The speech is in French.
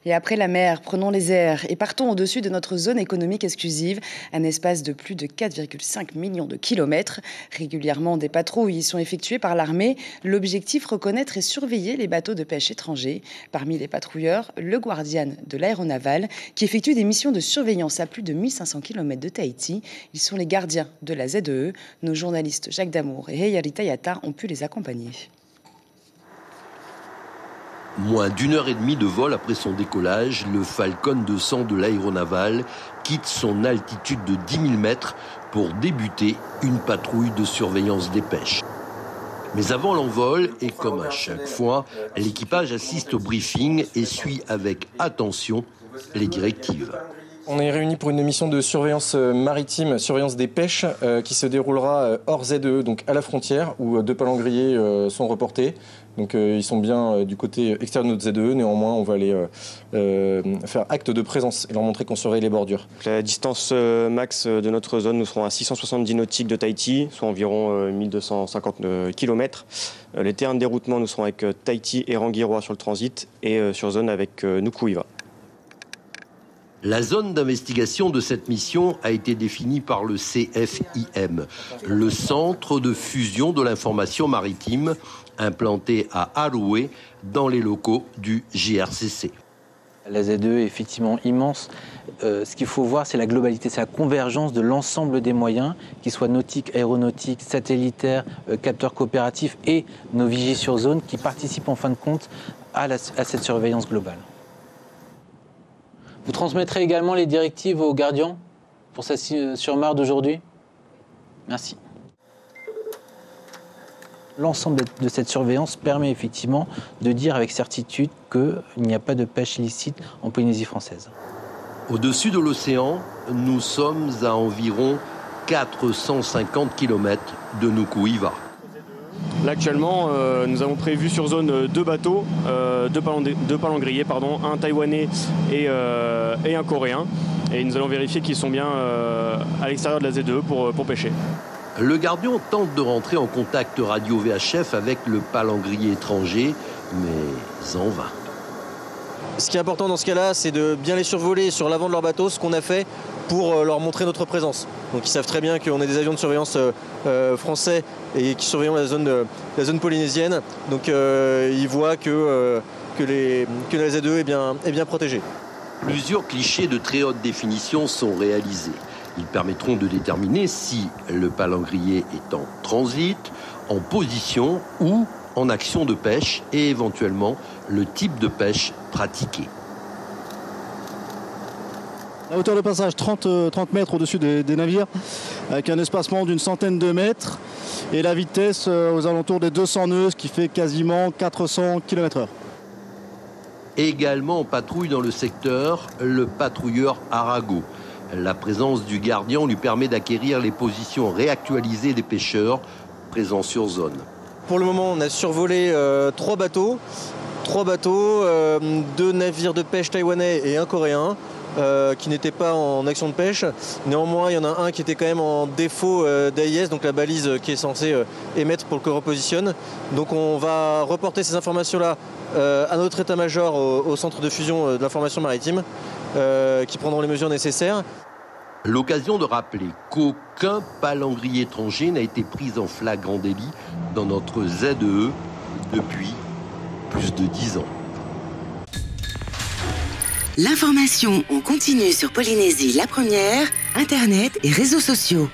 Et après la mer, prenons les airs et partons au-dessus de notre zone économique exclusive, un espace de plus de 4,5 millions de kilomètres. Régulièrement, des patrouilles y sont effectuées par l'armée. L'objectif, reconnaître et surveiller les bateaux de pêche étrangers. Parmi les patrouilleurs, le Guardian de l'aéronaval, qui effectue des missions de surveillance à plus de 1500 km de Tahiti. Ils sont les gardiens de la ZEE. Nos journalistes Jacques Damour et Heyari Tayata ont pu les accompagner. Moins d'1h30 de vol après son décollage, le Falcon 200 de l'aéronaval quitte son altitude de 10 000 mètres pour débuter une patrouille de surveillance des pêches. Mais avant l'envol, et comme à chaque fois, l'équipage assiste au briefing et suit avec attention les directives. On est réunis pour une mission de surveillance maritime, surveillance des pêches, qui se déroulera hors ZEE, donc à la frontière, où 2 palangriers sont reportés. Donc ils sont bien du côté extérieur de notre ZEE, néanmoins on va aller faire acte de présence et leur montrer qu'on surveille les bordures. La distance max de notre zone, nous serons à 670 nautiques de Tahiti, soit environ 1250 km. Les terrains de déroutement, nous serons avec Tahiti et Rangiroa sur le transit et sur zone avec Nuku'iva. La zone d'investigation de cette mission a été définie par le CFIM, le Centre de fusion de l'information maritime, implanté à Aroué, dans les locaux du JRCC. La ZEE est effectivement immense. Ce qu'il faut voir, c'est la globalité, c'est la convergence de l'ensemble des moyens, qu'ils soient nautiques, aéronautiques, satellitaires, capteurs coopératifs et nos vigies sur zone qui participent en fin de compte à cette surveillance globale. Vous transmettrez également les directives aux gardiens pour cette surmarre d'aujourd'hui ? Merci. L'ensemble de cette surveillance permet effectivement de dire avec certitude qu'il n'y a pas de pêche illicite en Polynésie française. Au-dessus de l'océan, nous sommes à environ 450 km de Nuku'iva. Là actuellement, nous avons prévu sur zone 2 bateaux, 2 palangriers, un taïwanais et un coréen. Et nous allons vérifier qu'ils sont bien à l'extérieur de la ZEE pour pêcher. Le gardien tente de rentrer en contact radio VHF avec le palangrier étranger, mais en vain. Ce qui est important dans ce cas-là, c'est de bien les survoler sur l'avant de leur bateau, ce qu'on a fait pour leur montrer notre présence. Donc ils savent très bien qu'on est des avions de surveillance français et qui surveillons la zone polynésienne. Donc ils voient que la ZEE est bien protégée. Plusieurs clichés de très haute définition sont réalisés. Ils permettront de déterminer si le palangrier est en transit, en position ou en action de pêche et éventuellement le type de pêche pratiqué. La hauteur de passage 30 mètres au-dessus des navires, avec un espacement d'une centaine de mètres et la vitesse aux alentours des 200 nœuds, ce qui fait quasiment 400 km/h. Également en patrouille dans le secteur, le patrouilleur Arago. La présence du gardien lui permet d'acquérir les positions réactualisées des pêcheurs présents sur zone. Pour le moment, on a survolé 3 bateaux, 2 navires de pêche taïwanais et un coréen. Qui n'étaient pas en action de pêche. Néanmoins, il y en a un qui était quand même en défaut d'AIS, donc la balise qui est censée émettre pour que le repositionne. Donc on va reporter ces informations-là à notre état-major au centre de fusion de l'information maritime, qui prendront les mesures nécessaires. L'occasion de rappeler qu'aucun palangrier étranger n'a été pris en flagrant délit dans notre ZEE depuis plus de 10 ans. L'information en continu sur Polynésie la première, Internet et réseaux sociaux.